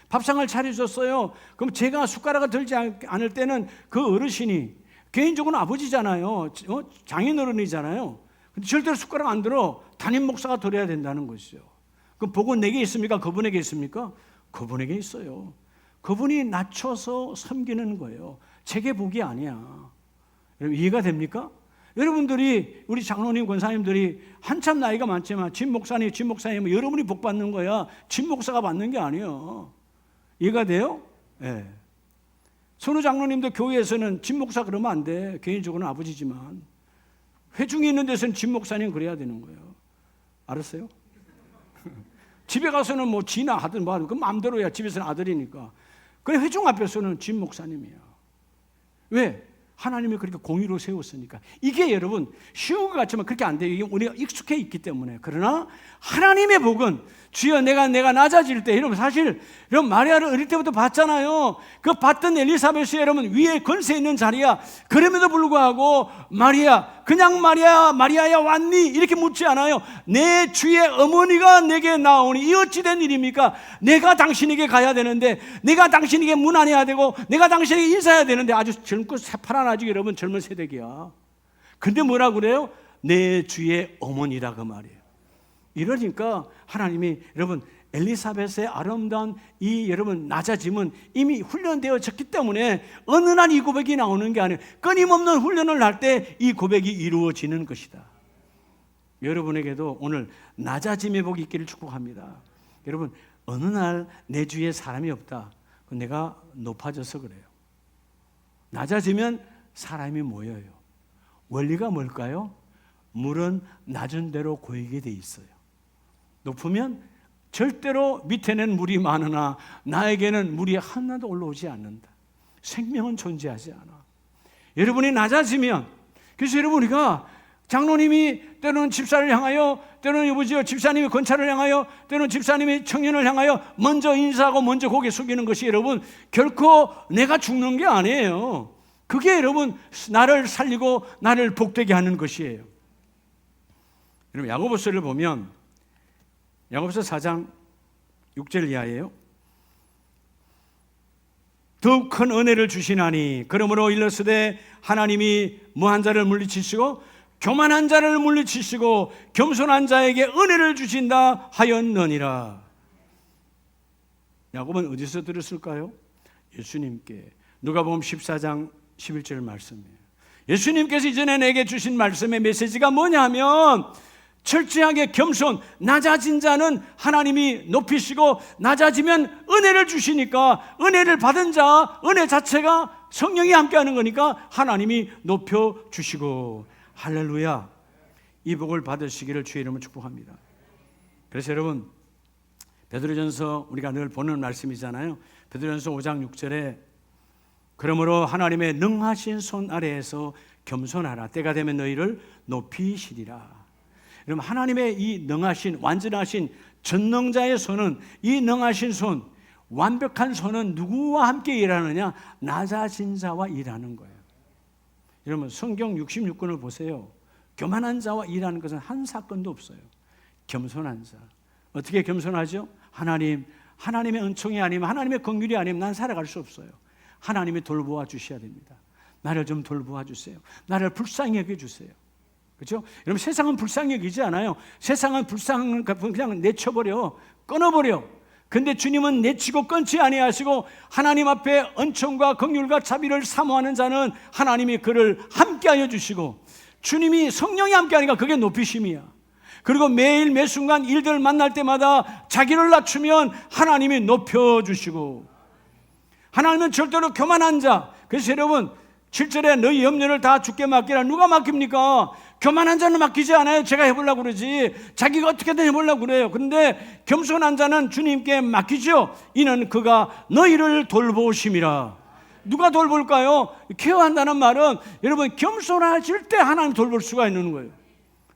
밥상을 차려줬어요. 그럼 제가 숟가락을 들지 않을 때는 그 어르신이 개인적으로는 아버지잖아요. 장인어른이잖아요. 근데 절대로 숟가락 안 들어. 담임 목사가 들어야 된다는 것이죠. 그럼 복은 내게 있습니까? 그분에게 있습니까? 그분에게 있어요. 그분이 낮춰서 섬기는 거예요. 제게 복이 아니야. 여러분 이해가 됩니까? 여러분들이 우리 장로님 권사님들이 한참 나이가 많지만 진 목사님 여러분이 복 받는 거야. 진 목사가 받는 게 아니에요. 이해가 돼요? 네. 선우 장로님도 교회에서는 진 목사 그러면 안 돼. 개인적으로는 아버지지만 회중이 있는 데서는 진 목사님 그래야 되는 거예요. 알았어요? 집에 가서는 뭐 지나 하든 뭐 하든 그 마음대로야. 집에서는 아들이니까. 그래 회중 앞에서는 진 목사님이야. 왜? 하나님이 그렇게 공의로 세웠으니까. 이게 여러분 쉬운 것 같지만 그렇게 안 돼요. 이게 우리가 익숙해 있기 때문에. 그러나 하나님의 복은 주여 내가 낮아질 때 여러분 사실 여러분 마리아를 어릴 때부터 봤잖아요. 그 봤던 엘리사벳이 여러분 위에 권세 있는 자리야. 그럼에도 불구하고 마리아 그냥 마리아야 왔니? 이렇게 묻지 않아요. 내 주의 어머니가 내게 나오니 이 어찌 된 일입니까? 내가 당신에게 가야 되는데 내가 당신에게 문안해야 되고 내가 당신에게 인사해야 되는데 아주 젊고 새파란 아직 여러분 젊은 세대기야. 근데 뭐라 그래요? 내 주의 어머니라 그 말이에요. 이러니까 하나님이 여러분 엘리사벳의 아름다운 이 여러분 낮아짐은 이미 훈련되어졌기 때문에 어느 날 이 고백이 나오는 게 아니에요. 끊임없는 훈련을 할 때 이 고백이 이루어지는 것이다. 여러분에게도 오늘 낮아짐의 복이 있기를 축복합니다. 여러분 어느 날 내 주위에 사람이 없다. 내가 높아져서 그래요. 낮아지면 사람이 모여요. 원리가 뭘까요? 물은 낮은 대로 고이게 돼 있어요. 높으면 절대로 밑에는 물이 많으나 나에게는 물이 하나도 올라오지 않는다. 생명은 존재하지 않아. 여러분이 낮아지면 그래서 여러분 우리가 장로님이 때로는 집사를 향하여 때로는 여보지요 집사님이 권찰을 향하여 때로는 집사님이 청년을 향하여 먼저 인사하고 먼저 고개 숙이는 것이 여러분 결코 내가 죽는 게 아니에요. 그게 여러분 나를 살리고 나를 복되게 하는 것이에요. 여러분 야고보서를 보면 야고보서 4장 6절 이하예요. 더욱 큰 은혜를 주시나니 그러므로 일러스되 하나님이 무한 자를 물리치시고 교만한 자를 물리치시고 겸손한 자에게 은혜를 주신다 하였느니라. 야고보는 어디서 들었을까요? 예수님께. 누가복음 14장 11절 말씀이에요. 예수님께서 이전에 내게 주신 말씀의 메시지가 뭐냐 하면 철저하게 겸손, 낮아진 자는 하나님이 높이시고 낮아지면 은혜를 주시니까 은혜를 받은 자, 은혜 자체가 성령이 함께하는 거니까 하나님이 높여주시고 할렐루야. 이 복을 받으시기를 주의 이름으로 축복합니다. 그래서 여러분 베드로전서 우리가 늘 보는 말씀이잖아요. 베드로전서 5장 6절에 그러므로 하나님의 능하신 손 아래에서 겸손하라. 때가 되면 너희를 높이시리라. 여러분 하나님의 이 능하신 완전하신 전능자의 손은 이 능하신 손 완벽한 손은 누구와 함께 일하느냐? 낮아진 자와 일하는 거예요. 여러분 성경 66권을 보세요. 교만한 자와 일하는 것은 한 사건도 없어요. 겸손한 자. 어떻게 겸손하죠? 하나님의 은총이 아니면 하나님의 긍휼이 아니면 난 살아갈 수 없어요. 하나님이 돌보아 주셔야 됩니다. 나를 좀 돌보아 주세요. 나를 불쌍히 여겨주세요. 그렇죠? 여러분 세상은 불쌍히 여기지 않아요. 세상은 불쌍한 그냥 내쳐버려, 끊어버려. 근데 주님은 내치고 끊지 아니하시고 하나님 앞에 은총과 긍휼과 자비를 사모하는 자는 하나님이 그를 함께하여 주시고 주님이 성령이 함께하니까 그게 높이심이야. 그리고 매일 매 순간 일들 만날 때마다 자기를 낮추면 하나님이 높여주시고 하나님은 절대로 교만한 자. 그래서 여러분 7절에 너희 염려를 다 주께 맡기라. 누가 맡깁니까? 교만한 자는 맡기지 않아요. 제가 해보려고 그러지. 자기가 어떻게든 해보려고 그래요. 그런데 겸손한 자는 주님께 맡기죠. 이는 그가 너희를 돌보심이라. 누가 돌볼까요? 케어한다는 말은 여러분 겸손해질 때 하나님 돌볼 수가 있는 거예요.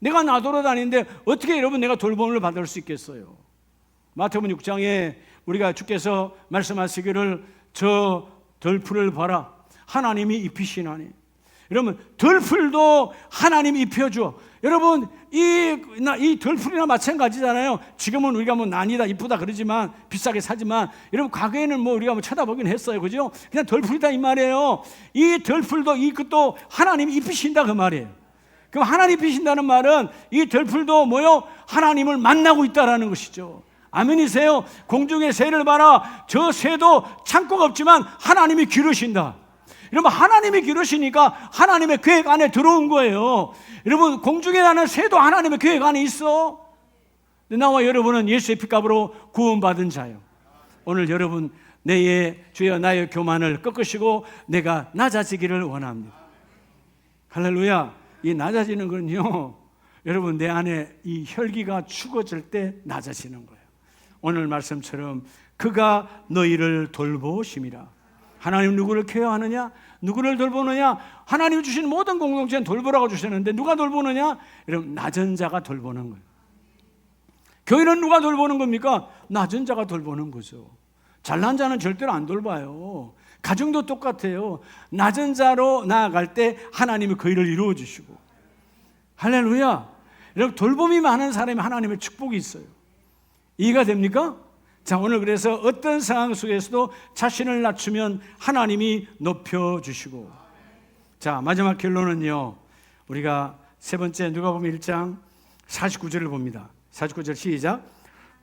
내가 나돌아다니는데 어떻게 여러분 내가 돌봄을 받을 수 있겠어요? 마태복음 6장에 우리가 주께서 말씀하시기를 저 덜풀을 봐라 하나님이 입히시나니. 여러분 덜풀도 하나님이 입혀줘. 여러분 이 덜풀이나 마찬가지잖아요. 지금은 우리가 뭐 난이다 이쁘다 그러지만 비싸게 사지만 여러분 과거에는 뭐 우리가 뭐 쳐다보긴 했어요. 그죠? 그냥 덜풀이다 이 말이에요. 이 덜풀도 이것도 하나님이 입히신다 그 말이에요. 그럼 하나님 입히신다는 말은 이 덜풀도 뭐요? 하나님을 만나고 있다라는 것이죠. 아멘이세요? 공중의 새를 봐라. 저 새도 창고가 없지만 하나님이 기르신다. 여러분 하나님이 기르시니까 하나님의 계획 안에 들어온 거예요. 여러분 공중에 나는 새도 하나님의 계획 안에 있어. 나와 여러분은 예수의 피값으로 구원받은 자요. 오늘 여러분 내 주여 나의 교만을 꺾으시고 내가 낮아지기를 원합니다. 할렐루야. 이 낮아지는 건요 여러분 내 안에 이 혈기가 죽어질 때 낮아지는 거예요. 오늘 말씀처럼 그가 너희를 돌보심이라. 하나님 누구를 케어하느냐? 누구를 돌보느냐? 하나님이 주신 모든 공동체는 돌보라고 주셨는데 누가 돌보느냐? 여러분 낮은 자가 돌보는 거예요. 교회는 누가 돌보는 겁니까? 낮은 자가 돌보는 거죠. 잘난 자는 절대로 안 돌봐요. 가정도 똑같아요. 낮은 자로 나아갈 때 하나님이 그 일을 이루어 주시고. 할렐루야. 여러분 돌봄이 많은 사람이 하나님의 축복이 있어요. 이해가 됩니까? 자, 오늘 그래서 어떤 상황 속에서도 자신을 낮추면 하나님이 높여주시고. 자, 마지막 결론은요 우리가 세 번째 누가복음 1장 49절을 봅니다. 49절 시작.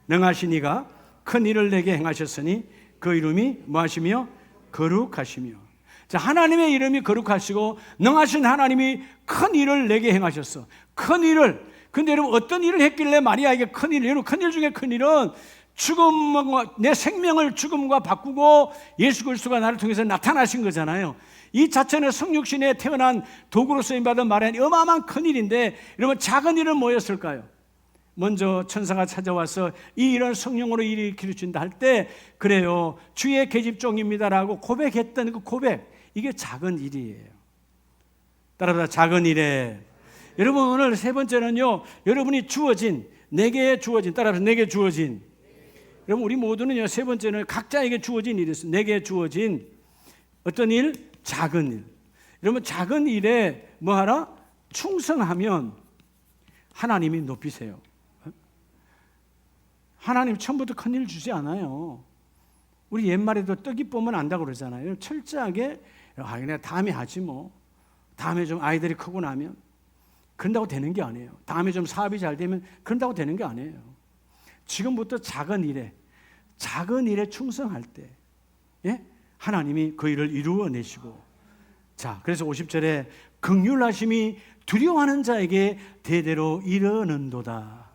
능하신 이가 큰 일을 내게 행하셨으니 그 이름이 뭐하시며? 거룩하시며. 자, 하나님의 이름이 거룩하시고 능하신 하나님이 큰 일을 내게 행하셨어. 큰 일을. 근데 여러분 어떤 일을 했길래 마리아에게 큰 일, 여러분 큰 일 중에 큰 일은 죽음과 내 생명을 죽음과 바꾸고 예수 그리스도가 나를 통해서 나타나신 거잖아요. 이 자체는 성육신에 태어난 도구로 쓰임받은 마리아는 어마어마한 큰 일인데 여러분 작은 일은 뭐였을까요? 먼저 천사가 찾아와서 이 일은 성령으로 일으키신다 할 때 그래요 주의 계집종입니다라고 고백했던 그 고백, 이게 작은 일이에요. 따라서 작은 일에. 여러분 오늘 세 번째는요 여러분이 주어진, 내게 주어진, 따라서 내게 주어진. 여러분 우리 모두는요 세 번째는 각자에게 주어진 일이 있어요. 내게 주어진 어떤 일? 작은 일. 여러분 작은 일에 뭐하라? 충성하면 하나님이 높이세요. 하나님 처음부터 큰 일 주지 않아요. 우리 옛말에도 떡이 보면 안다고 그러잖아요. 철저하게 그냥 다음에 하지 뭐. 다음에 좀 아이들이 크고 나면 그런다고 되는 게 아니에요. 다음에 좀 사업이 잘 되면 그런다고 되는 게 아니에요. 지금부터 작은 일에 충성할 때 예? 하나님이 그 일을 이루어내시고. 자, 그래서 50절에 긍휼하심이 두려워하는 자에게 대대로 이르는도다.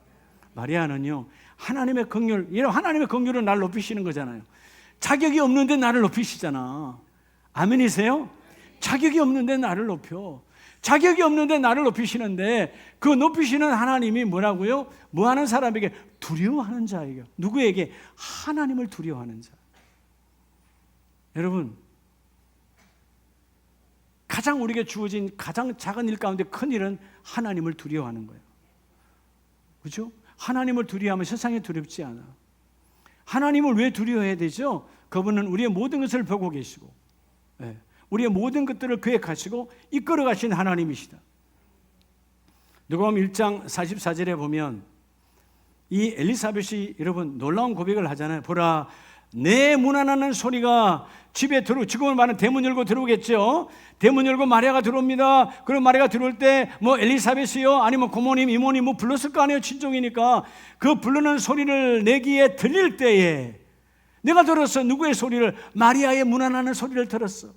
마리아는요 하나님의 긍휼, 하나님의 긍휼은 나를 높이시는 거잖아요. 자격이 없는데 나를 높이시잖아. 아멘이세요? 자격이 없는데 나를 높여. 자격이 없는데 나를 높이시는데 그 높이시는 하나님이 뭐라고요? 뭐하는 사람에게? 두려워하는 자에게. 누구에게? 하나님을 두려워하는 자. 여러분 가장 우리에게 주어진 가장 작은 일 가운데 큰 일은 하나님을 두려워하는 거예요. 그렇죠? 하나님을 두려워하면 세상에 두렵지 않아. 하나님을 왜 두려워해야 되죠? 그분은 우리의 모든 것을 보고 계시고 우리의 모든 것들을 계획하시고 이끌어 가신 하나님이시다. 누가복음 1장 44절에 보면 이 엘리사벳이 여러분 놀라운 고백을 하잖아요. 보라 내 문 안하는 소리가 집에 지금은 말하는 대문 열고 들어오겠죠. 대문 열고 마리아가 들어옵니다. 그럼 마리아가 들어올 때 뭐 엘리사벳이요 아니면 고모님 이모님 뭐 불렀을 거 아니에요. 친족이니까. 그 부르는 소리를 내기에 들릴 때에 내가 들었어. 누구의 소리를? 마리아의 문 안하는 소리를 들었어.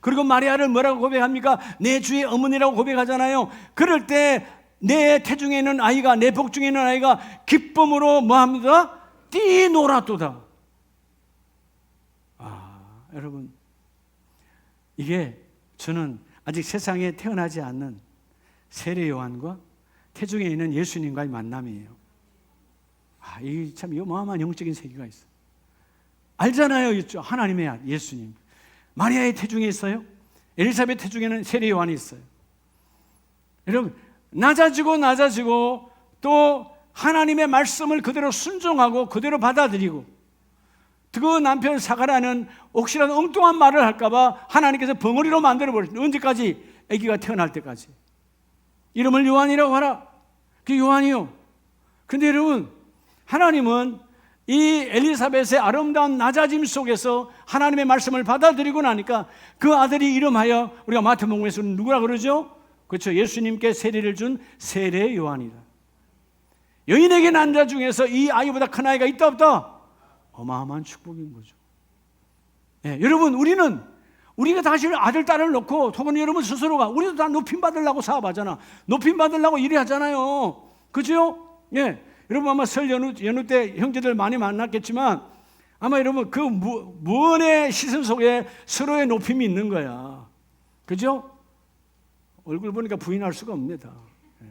그리고 마리아를 뭐라고 고백합니까? 내 주의 어머니라고 고백하잖아요. 그럴 때 내 태중에 있는 아이가, 내 복중에 있는 아이가 기쁨으로 뭐합니다? 뛰놀았도다. 여러분 이게 저는 아직 세상에 태어나지 않는 세례 요한과 태중에 있는 예수님과의 만남이에요. 이게 참 어마어마한 영적인 세계가 있어. 알잖아요. 하나님의 예수님. 마리아의 태중에 있어요. 엘리사벳 태중에는 세례 요한이 있어요. 여러분, 낮아지고 또 하나님의 말씀을 그대로 순종하고 그대로 받아들이고, 그 남편 사가라는 혹시라도 엉뚱한 말을 할까봐 하나님께서 벙어리로 만들어버렸어요. 언제까지? 아기가 태어날 때까지. 이름을 요한이라고 하라. 그게 요한이요. 근데 여러분, 하나님은 이 엘리사벳의 아름다운 낮아짐 속에서 하나님의 말씀을 받아들이고 나니까 그 아들이 이름하여, 우리가 마태복음에서는 누구라 그러죠? 그렇죠. 예수님께 세례를 준 세례 요한이다. 여인에게 난 자 중에서 이 아이보다 큰 아이가 있다 없다? 어마어마한 축복인 거죠. 예, 여러분, 우리가 다시 아들, 딸을 놓고, 혹은 여러분 스스로가, 우리도 다 높임 받으려고 사업하잖아. 높임 받으려고 일을 하잖아요. 그죠? 예. 여러분 아마 설 연휴 때 형제들 많이 만났겠지만, 아마 여러분 그 무언의 시선 속에 서로의 높임이 있는 거야. 그죠? 얼굴 보니까 부인할 수가 없습니다. 예.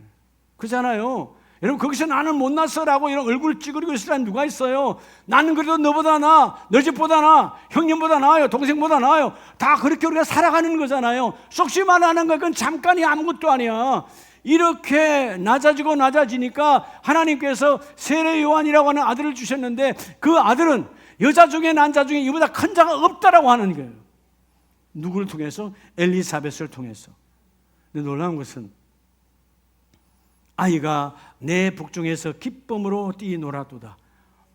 그렇잖아요. 여러분, 거기서 나는 못났어라고 이런 얼굴 찌그리고 있을 사람이 누가 있어요? 나는 그래도 너보다 나아, 너 집보다 나아, 형님보다 나아요, 동생보다 나아요. 다 그렇게 우리가 살아가는 거잖아요. 속시 말하는 건 그건 잠깐이 아무것도 아니야. 이렇게 낮아지니까 하나님께서 세례 요한이라고 하는 아들을 주셨는데, 그 아들은 여자 중에 난 자 중에 이보다 큰 자가 없다라고 하는 거예요. 누구를 통해서? 엘리사벳을 통해서. 근데 놀라운 것은 아이가 내 복중에서 기쁨으로 뛰노라도다.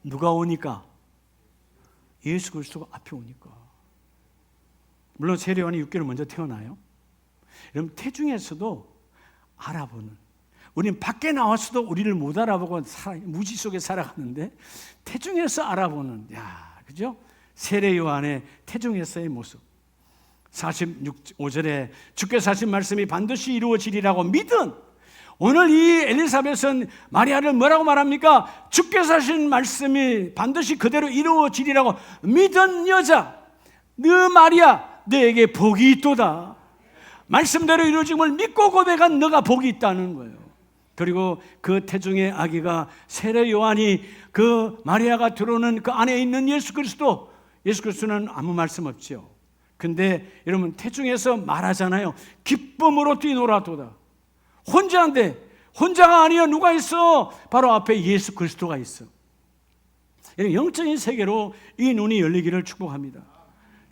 누가 오니까? 예수 그리스도가 앞에 오니까. 물론 세례 요한이 6개월 먼저 태어나요. 여러분, 태중에서도 알아보는, 우리는 밖에 나왔어도 우리를 못 알아보고 무지 속에 살아가는데 태중에서 알아보는, 그죠? 세례 요한의 태중에서의 모습. 45절에 주께서 하신 말씀이 반드시 이루어지리라고 믿은, 오늘 이 엘리사벳은 마리아를 뭐라고 말합니까? 주께서 하신 말씀이 반드시 그대로 이루어지리라고 믿은 여자, 너 마리아, 너에게 복이 있도다. 말씀대로 이루어짐을 믿고 고백한 너가 복이 있다는 거예요. 그리고 그 태중의 아기가 세례 요한이, 그 마리아가 들어오는 그 안에 있는 예수 그리스도는 아무 말씀 없죠. 근데 여러분, 태중에서 말하잖아요. 기쁨으로 뛰노라도다. 혼자인데, 혼자가 아니야. 누가 있어? 바로 앞에 예수 그리스도가 있어. 영적인 세계로 이 눈이 열리기를 축복합니다.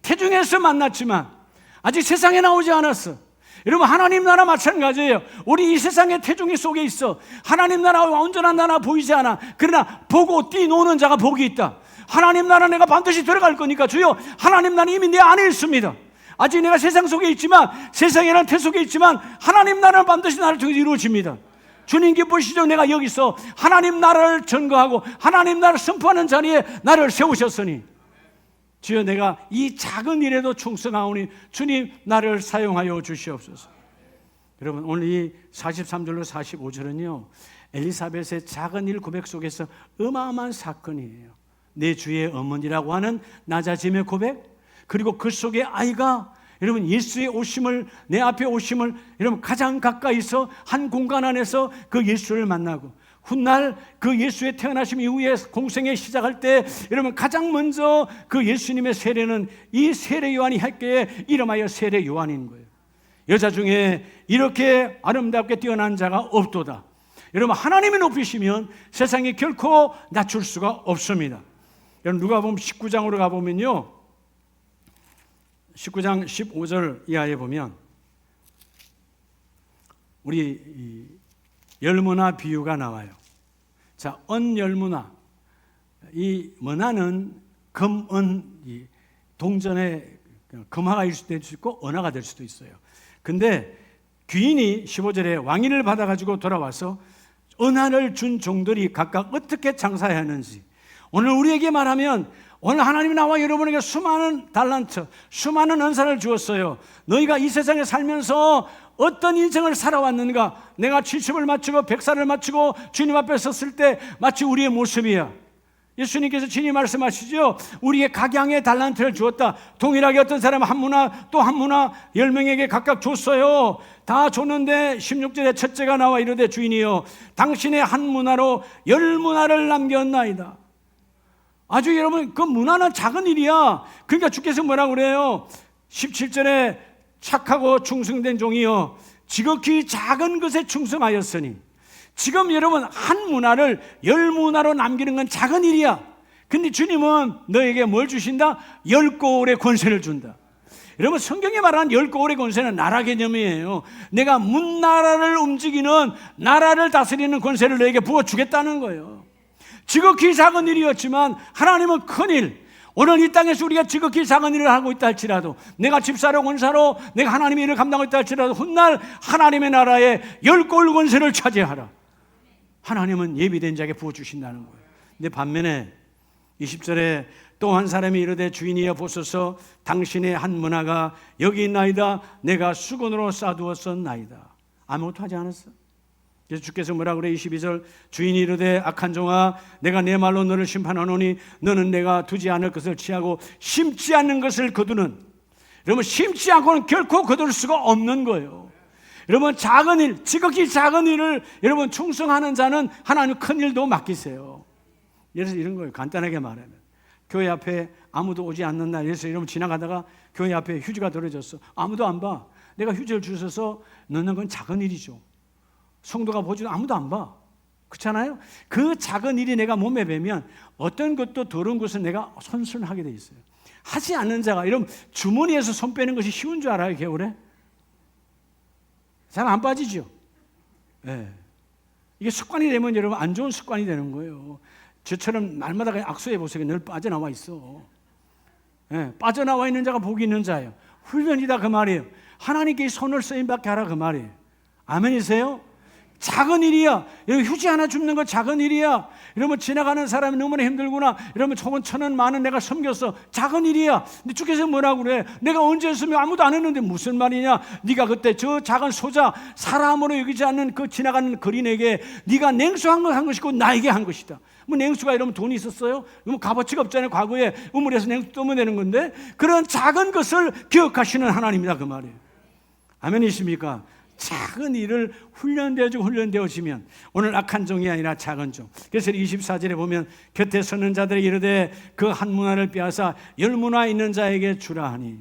태중에서 만났지만 아직 세상에 나오지 않았어. 여러분, 하나님 나라 마찬가지예요. 우리 이 세상의 태중이 속에 있어. 하나님 나라와 온전한 나라 보이지 않아. 그러나 보고 뛰노는 자가 복이 있다. 하나님 나라 내가 반드시 들어갈 거니까 주여, 하나님 나라 이미 내 안에 있습니다. 아직 내가 세상 속에 있지만, 세상이라는 태 속에 있지만 하나님 나라는 반드시 나를 통해서 이루어집니다. 주님 기쁘시죠? 내가 여기서 하나님 나라를 전거하고 하나님 나라를 선포하는 자리에 나를 세우셨으니 주여, 내가 이 작은 일에도 충성하오니 주님 나를 사용하여 주시옵소서. 여러분, 오늘 이 43절로 45절은요 엘리사벳의 작은 일 고백 속에서 어마어마한 사건이에요. 내 주의 어머니라고 하는 낮아짐의 고백, 그리고 그 속에 아이가, 여러분, 예수의 오심을, 내 앞에 오심을, 여러분, 가장 가까이서 한 공간 안에서 그 예수를 만나고, 훗날 그 예수의 태어나심 이후에 공생에 시작할 때 여러분, 가장 먼저 그 예수님의 세례는 이 세례 요한이 했기에 이름하여 세례 요한인 거예요. 여자 중에 이렇게 아름답게 뛰어난 자가 없도다. 여러분, 하나님이 높이시면 세상에 결코 낮출 수가 없습니다. 여러분, 누가복음 19장으로 가보면요, 19장 15절 이하에 보면 우리 열무나 비유가 나와요. 자, 언열무나, 이 문화는 금, 은, 동전의 금화가 될 수도 있고 은화가 될 수도 있어요. 근데 귀인이 15절에 왕인을 받아가지고 돌아와서 은화를 준 종들이 각각 어떻게 장사해야 하는지, 오늘 우리에게 말하면, 오늘 하나님이 나와 여러분에게 수많은 달란트, 수많은 은사를 주었어요. 너희가 이 세상에 살면서 어떤 인생을 살아왔는가? 내가 70을 마치고 100살을 마치고 주님 앞에 섰을 때 마치 우리의 모습이야. 예수님께서 친히 말씀하시죠. 우리의 각양의 달란트를 주었다. 동일하게 어떤 사람은 한 문화 또 한 문화 10명에게 각각 줬어요. 다 줬는데 16절에 첫째가 나와 이르되 주인이여, 당신의 한 문화로 10문화를 남겼나이다. 아주 여러분, 그 문화는 작은 일이야. 그러니까 주께서 뭐라고 그래요? 17절에 착하고 충성된 종이여 지극히 작은 것에 충성하였으니, 지금 여러분 한 문화를 10문화로 남기는 건 작은 일이야. 근데 주님은 너에게 뭘 주신다? 10고울의 권세를 준다. 여러분 성경에 말하는 10고울의 권세는 나라 개념이에요. 내가 문나라를 움직이는, 나라를 다스리는 권세를 너에게 부어주겠다는 거예요. 지극히 작은 일이었지만 하나님은 큰일, 오늘 이 땅에서 우리가 지극히 작은 일을 하고 있다 할지라도, 내가 집사로 권사로 내가 하나님의 일을 감당하고 있다 할지라도 훗날 하나님의 나라에 10고울 권세를 차지하라. 하나님은 예비된 자에게 부어주신다는 거예요. 근데 반면에 20절에 또 한 사람이 이르되 주인이여 보소서 당신의 한 문화가 여기 있나이다. 내가 수건으로 싸두었었나이다. 아무것도 하지 않았어. 그래서 주께서 뭐라 그래? 22절 주인이 이르되 악한 종아 내가 내 말로 너를 심판하노니 너는 내가 두지 않을 것을 취하고 심지 않는 것을 거두는. 여러분 심지 않고는 결코 거둘 수가 없는 거예요. 여러분 작은 일, 지극히 작은 일을 여러분 충성하는 자는 하나님 큰 일도 맡기세요. 예를 들어서 이런 거예요. 간단하게 말하면 교회 앞에 아무도 오지 않는 날, 예를 들어서 이러면 지나가다가 교회 앞에 휴지가 떨어졌어. 아무도 안 봐. 내가 휴지를 주셔서 넣는 건 작은 일이죠. 성도가 보지도 아무도 안 봐. 그렇잖아요? 그 작은 일이 내가 몸에 배면 어떤 것도 더러운 것은 내가 선순하게 돼 있어요. 하지 않는 자가, 이러면 주머니에서 손 빼는 것이 쉬운 줄 알아요, 겨울에? 잘 안 빠지죠? 네. 이게 습관이 되면 여러분 안 좋은 습관이 되는 거예요. 저처럼 날마다 그냥 악수해 보세요. 늘 빠져나와 있어. 네. 빠져나와 있는 자가 복이 있는 자예요. 훈련이다 그 말이에요. 하나님께 손을 쓰임받게 하라 그 말이에요. 아멘이세요? 작은 일이야. 여러분 휴지 하나 줍는 거 작은 일이야. 여러분 지나가는 사람이 너무나 힘들구나. 여러분 저건 1,000원 많은 내가 섬겼어. 작은 일이야. 근데 주께서 뭐라고 그래? 내가 언제 했으면 아무도 안 했는데 무슨 말이냐? 네가 그때 저 작은 소자 사람으로 여기지 않는 그 지나가는 거린에게 네가 냉수한 거 한 것이고 나에게 한 것이다. 뭐 냉수가 이러면 돈이 있었어요? 뭐 값어치가 없잖아요. 과거에 우물에서 냉수 떠면 되는 건데 그런 작은 것을 기억하시는 하나님이다 그 말이에요. 아멘이십니까? 작은 일을 훈련되어지면 오늘 악한 종이 아니라 작은 종. 그래서 24절에 보면 곁에 서는 자들이 이르되 그 한 문화를 빼앗아 10문화 있는 자에게 주라 하니.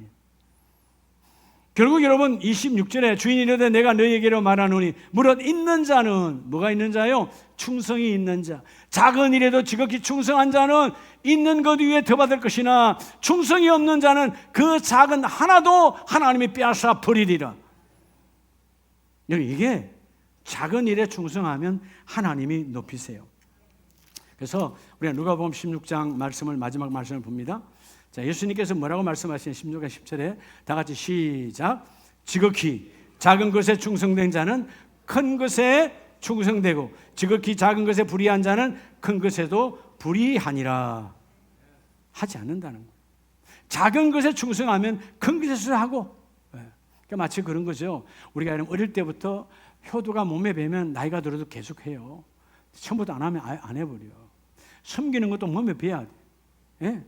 결국 여러분 26절에 주인이 이르되 내가 너희에게로 말하노니 무릇 있는 자는 뭐가 있는 자요? 충성이 있는 자. 작은 일에도 지극히 충성한 자는 있는 것 위에 더 받을 것이나 충성이 없는 자는 그 작은 하나도 하나님이 빼앗아 버리리라. 이게 작은 일에 충성하면 하나님이 높이세요. 그래서 우리가 누가복음 16장 말씀을 마지막 말씀을 봅니다. 자, 예수님께서 뭐라고 말씀하시는 16장 10절에 다 같이 시작. 지극히 작은 것에 충성된 자는 큰 것에 충성되고 지극히 작은 것에 불의한 자는 큰 것에도 불의하니라. 하지 않는다는 거예요. 작은 것에 충성하면 큰 것에서 하고. 그러니까 마치 그런 거죠. 우리가 어릴 때부터 효도가 몸에 배면 나이가 들어도 계속해요. 처음부터 안 하면 안 해버려. 섬기는 것도 몸에 배야 돼. 예?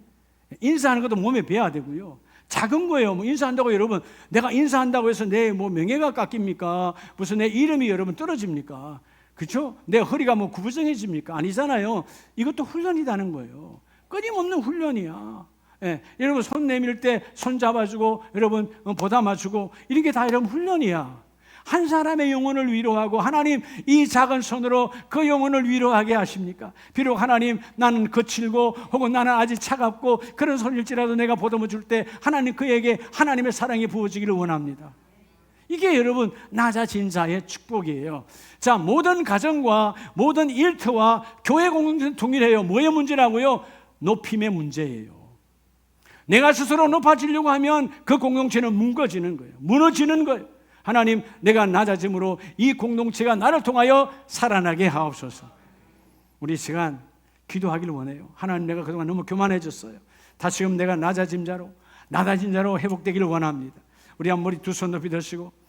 인사하는 것도 몸에 배야 되고요. 작은 거예요. 뭐 인사한다고 여러분, 내가 인사한다고 해서 내 뭐 명예가 깎입니까? 무슨 내 이름이 여러분 떨어집니까? 그렇죠? 내 허리가 뭐 구부정해집니까? 아니잖아요. 이것도 훈련이라는 거예요. 끊임없는 훈련이야. 예, 여러분 손 내밀 때 손 잡아주고 여러분 보담아주고 이런 게 다 여러분 훈련이야. 한 사람의 영혼을 위로하고 하나님 이 작은 손으로 그 영혼을 위로하게 하십니까? 비록 하나님 나는 거칠고 혹은 나는 아직 차갑고 그런 손일지라도 내가 보듬어 줄 때 하나님 그에게 하나님의 사랑이 부어지기를 원합니다. 이게 여러분 낮아진 자의 축복이에요. 자, 모든 가정과 모든 일터와 교회 공동체는 동일해요. 뭐의 문제라고요? 높임의 문제예요. 내가 스스로 높아지려고 하면 그 공동체는 뭉거지는 거예요. 무너지는 거예요. 하나님, 내가 낮아짐으로 이 공동체가 나를 통하여 살아나게 하옵소서. 우리 시간 기도하기를 원해요. 하나님, 내가 그동안 너무 교만해졌어요. 다시금 내가 낮아진 자로 회복되기를 원합니다. 우리 한 머리 두 손 높이 드시고